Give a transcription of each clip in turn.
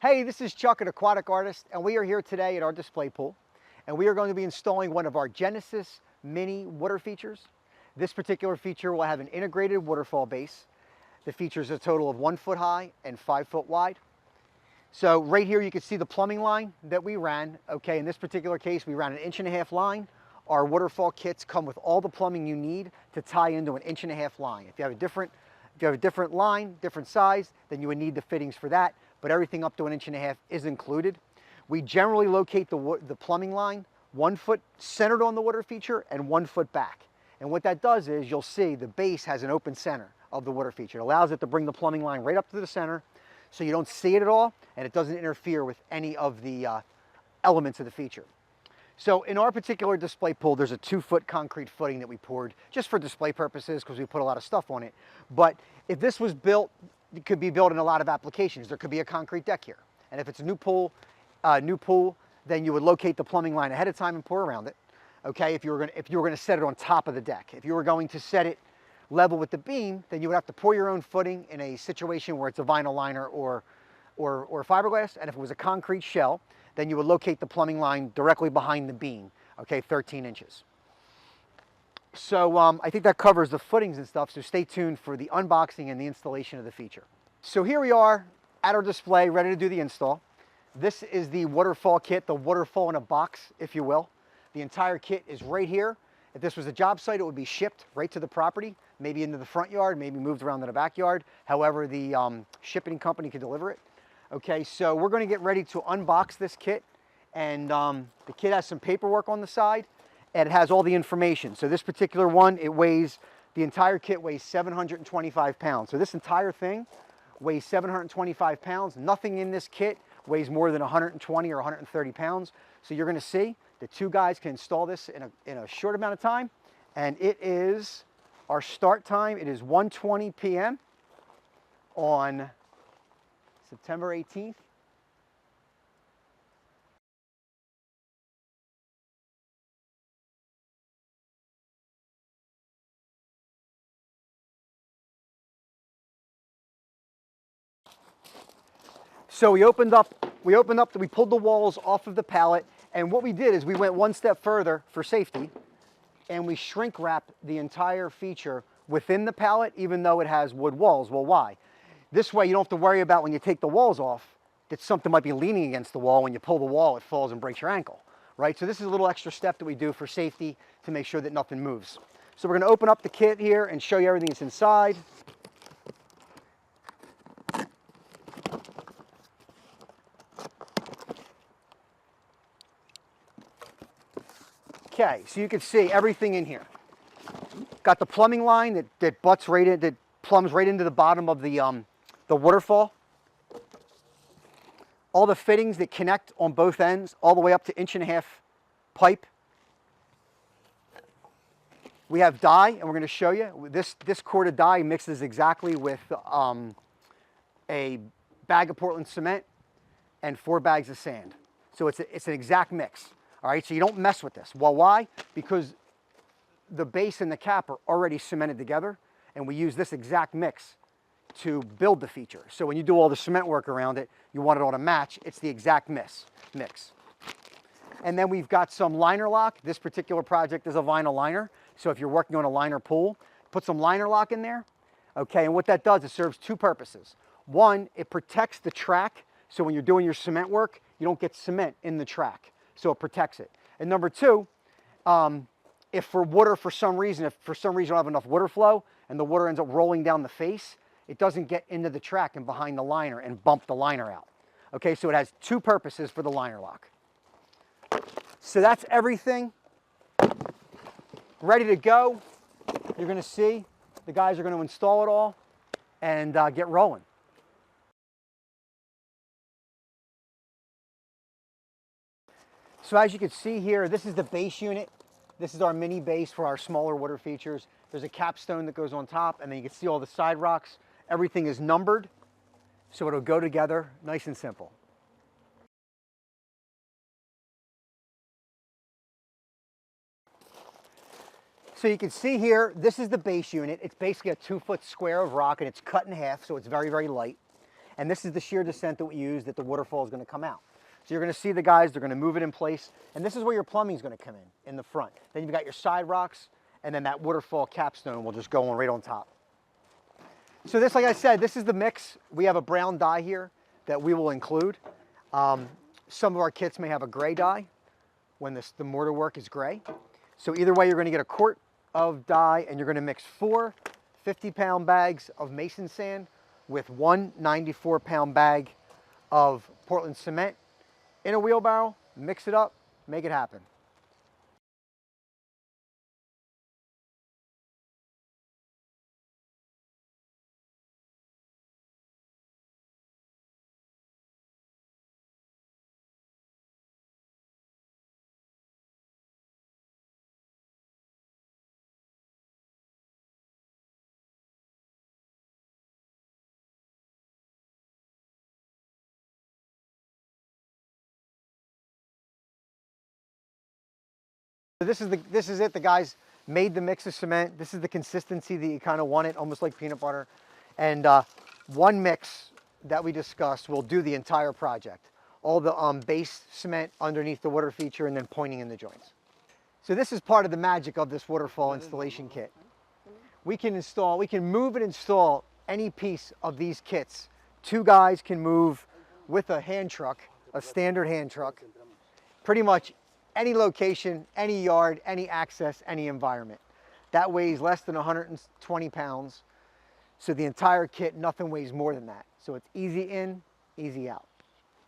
Hey, this is Chuck at Aquatic Artist, and we are here today at our display pool, and we are going to be installing one of our Genesis mini water features. This particular feature will have an integrated waterfall base. The feature is a total of 1 foot high and 5 foot wide. So right here you can see the plumbing line that we ran. Okay, in this particular case we ran an 1.5 inch line. Our waterfall kits come with all the plumbing you need to tie into an 1.5 inch line. If you have a different line, different size, then you would need the fittings for that, but everything up to 1.5 inches is included. We generally locate the plumbing line 1 foot centered on the water feature and 1 foot back. And what that does is you'll see the base has an open center of the water feature. It allows it to bring the plumbing line right up to the center so you don't see it at all and it doesn't interfere with any of the elements of the feature. So in our particular display pool, there's a 2 foot concrete footing that we poured just for display purposes because we put a lot of stuff on it. But if this was built, it could be built in a lot of applications. There could be a concrete deck here. And if it's a new pool, then you would locate the plumbing line ahead of time and pour around it. Okay, if you were going to set it on top of the deck. If you were going to set it level with the beam, then you would have to pour your own footing in a situation where it's a vinyl liner or fiberglass. And if it was a concrete shell, then you would locate the plumbing line directly behind the beam, okay, 13 inches. So I think that covers the footings and stuff, so stay tuned for the unboxing and the installation of the feature. So here we are at our display, ready to do the install. This is the waterfall kit, the waterfall in a box, if you will. The entire kit is right here. If this was a job site, it would be shipped right to the property, maybe into the front yard, maybe moved around to the backyard, however the shipping company could deliver it. Okay, so we're going to get ready to unbox this kit, and the kit has some paperwork on the side, and it has all the information. So this particular one, the entire kit weighs 725 pounds. So this entire thing weighs 725 pounds. Nothing in this kit weighs more than 120 or 130 pounds. So you're going to see the two guys can install this in a short amount of time, and it is our start time. It is 1:20 p.m. on September 18th. So we pulled the walls off of the pallet, and what we did is we went one step further for safety, and we shrink wrapped the entire feature within the pallet, even though it has wood walls. Well, why? This way you don't have to worry about when you take the walls off that something might be leaning against the wall. When you pull the wall, it falls and breaks your ankle, right? So this is a little extra step that we do for safety to make sure that nothing moves. So we're going to open up the kit here and show you everything that's inside. Okay, so you can see everything in here. Got the plumbing line that plumbs right into the bottom of the waterfall. All the fittings that connect on both ends, all the way up to 1.5 inch pipe. We have dye, and we're going to show you. This quart of dye mixes exactly with a bag of Portland cement and 4 bags of sand. So it's an exact mix. All right, so you don't mess with this. Well, why? Because the base and the cap are already cemented together, and we use this exact mix to build the feature. So when you do all the cement work around it, you want it all to match. It's the exact mix. And then we've got some liner lock. This particular project is a vinyl liner. So if you're working on a liner pool, put some liner lock in there. Okay, and what that does, it serves 2 purposes. One, it protects the track. So when you're doing your cement work, you don't get cement in the track. So it protects it. And number 2, if for some reason you don't have enough water flow and the water ends up rolling down the face, it doesn't get into the track and behind the liner and bump the liner out. Okay, so it has 2 purposes for the liner lock. So that's everything ready to go. You're going to see the guys are going to install it all and get rolling. So as you can see here, this is the base unit. This is our mini base for our smaller water features. There's a capstone that goes on top, and then you can see all the side rocks. Everything is numbered, so it'll go together nice and simple. So you can see here, this is the base unit. It's basically a 2 foot square of rock, and it's cut in half, so it's very, very light. And this is the shear descent that we use that the waterfall is going to come out. So you're going to see the guys, they're going to move it in place, and this is where your plumbing is going to come in the front. Then you've got your side rocks, and then that waterfall capstone will just go on right on top. So this, like I said, this is the mix. We have a brown dye here that we will include. Some of our kits may have a gray dye when the mortar work is gray. So either way, you're going to get a quart of dye, and you're going to mix 4 50-pound bags of mason sand with 1 94-pound bag of Portland cement in a wheelbarrow, mix it up, make it happen. This is it. The guys made the mix of cement. This is the consistency that you kind of want it, almost like peanut butter. And one mix that we discussed will do the entire project. All the base cement underneath the water feature and then pointing in the joints. So this is part of the magic of this waterfall installation kit. We can move and install any piece of these kits. 2 guys can move with a hand truck, a standard hand truck, pretty much any location, any yard, any access, any environment. That weighs less than 120 pounds. So the entire kit, nothing weighs more than that. So it's easy in, easy out.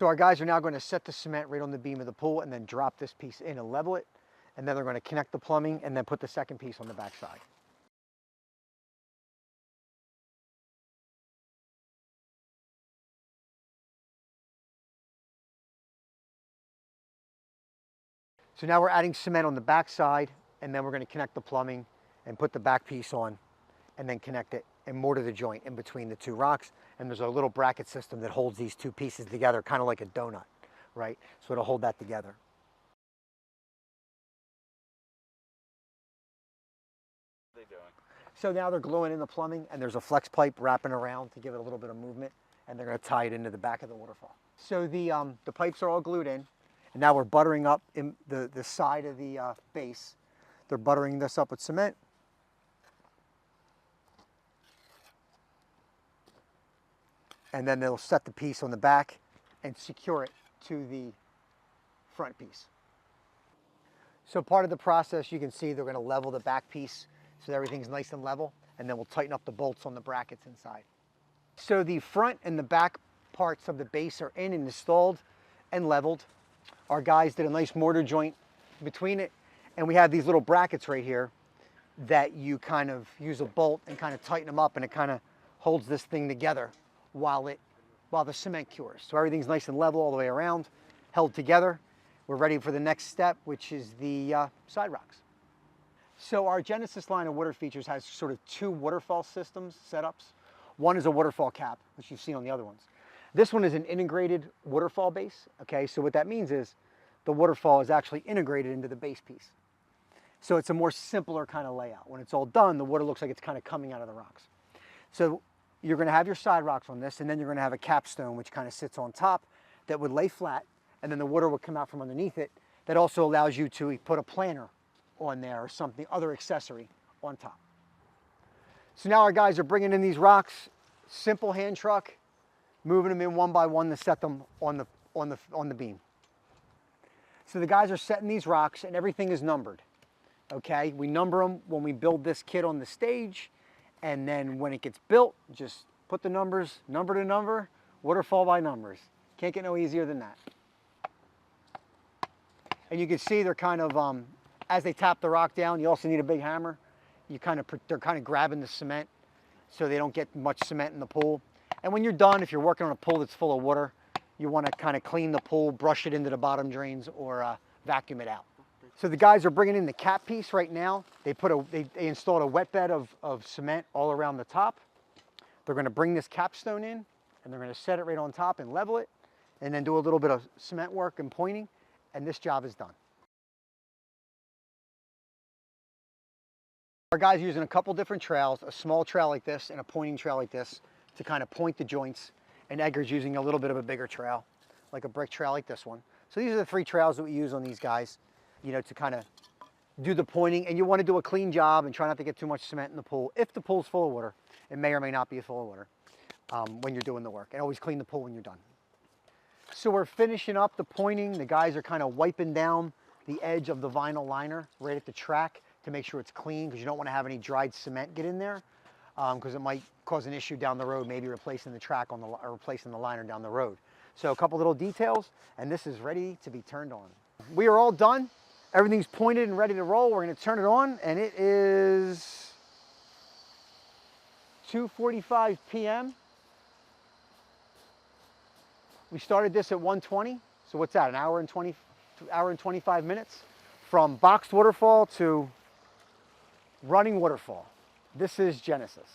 So our guys are now going to set the cement right on the beam of the pool and then drop this piece in and level it. And then they're going to connect the plumbing and then put the second piece on the back side. So now we're adding cement on the back side, and then we're going to connect the plumbing and put the back piece on and then connect it and mortar the joint in between the 2 rocks. And there's a little bracket system that holds these 2 pieces together, kind of like a donut, right? So it'll hold that together. What are they doing? So now they're gluing in the plumbing, and there's a flex pipe wrapping around to give it a little bit of movement, and they're going to tie it into the back of the waterfall. So the pipes are all glued in. And now we're buttering up in the side of the base. They're buttering this up with cement. And then they'll set the piece on the back and secure it to the front piece. So part of the process, you can see they're going to level the back piece so that everything's nice and level. And then we'll tighten up the bolts on the brackets inside. So the front and the back parts of the base are in and installed and leveled. Our guys did a nice mortar joint between it, and we have these little brackets right here that you kind of use a bolt and kind of tighten them up, and it kind of holds this thing together while the cement cures. So everything's nice and level all the way around, held together. We're ready for the next step, which is the side rocks. So our Genesis line of water features has sort of 2 waterfall systems setups. One is a waterfall cap, which you've seen on the other ones. This one is an integrated waterfall base, okay? So what that means is the waterfall is actually integrated into the base piece. So it's a more simpler kind of layout. When it's all done, the water looks like it's kind of coming out of the rocks. So you're going to have your side rocks on this, and then you're going to have a capstone which kind of sits on top that would lay flat, and then the water would come out from underneath it. That also allows you to put a planter on there or something, other accessory on top. So now our guys are bringing in these rocks, simple hand truck, moving them in one by one to set them on the beam. So the guys are setting these rocks, and everything is numbered. Okay, we number them when we build this kit on the stage, and then when it gets built, just put the numbers, number to number, waterfall by numbers. Can't get no easier than that. And you can see they're kind of, as they tap the rock down, you also need a big hammer. They're kind of grabbing the cement so they don't get much cement in the pool. And when you're done, if you're working on a pool that's full of water, you want to kind of clean the pool, brush it into the bottom drains, or vacuum it out. So the guys are bringing in the cap piece right now. They installed a wet bed of cement all around the top. They're going to bring this capstone in, and they're going to set it right on top and level it, and then do a little bit of cement work and pointing, and this job is done. Our guys are using a couple different trails, a small trail like this and a pointing trail like this, to kind of point the joints and Edgar's using a little bit of a bigger trail, like a brick trail like this one. So these are the 3 trails that we use on these guys, you know, to kind of do the pointing. And you want to do a clean job and try not to get too much cement in the pool. If the pool's full of water, it may or may not be full of water when you're doing the work. And always clean the pool when you're done. So we're finishing up the pointing. The guys are kind of wiping down the edge of the vinyl liner right at the track to make sure it's clean, because you don't want to have any dried cement get in there, because it might cause an issue down the road, maybe replacing the track on the, or replacing the liner down the road. So a couple little details, and this is ready to be turned on. We are all done. Everything's pointed and ready to roll. We're going to turn it on, and it is 2:45 p.m. We started this at 1:20. So what's that? An hour and 25 minutes from boxed waterfall to running waterfall. This is Genesis.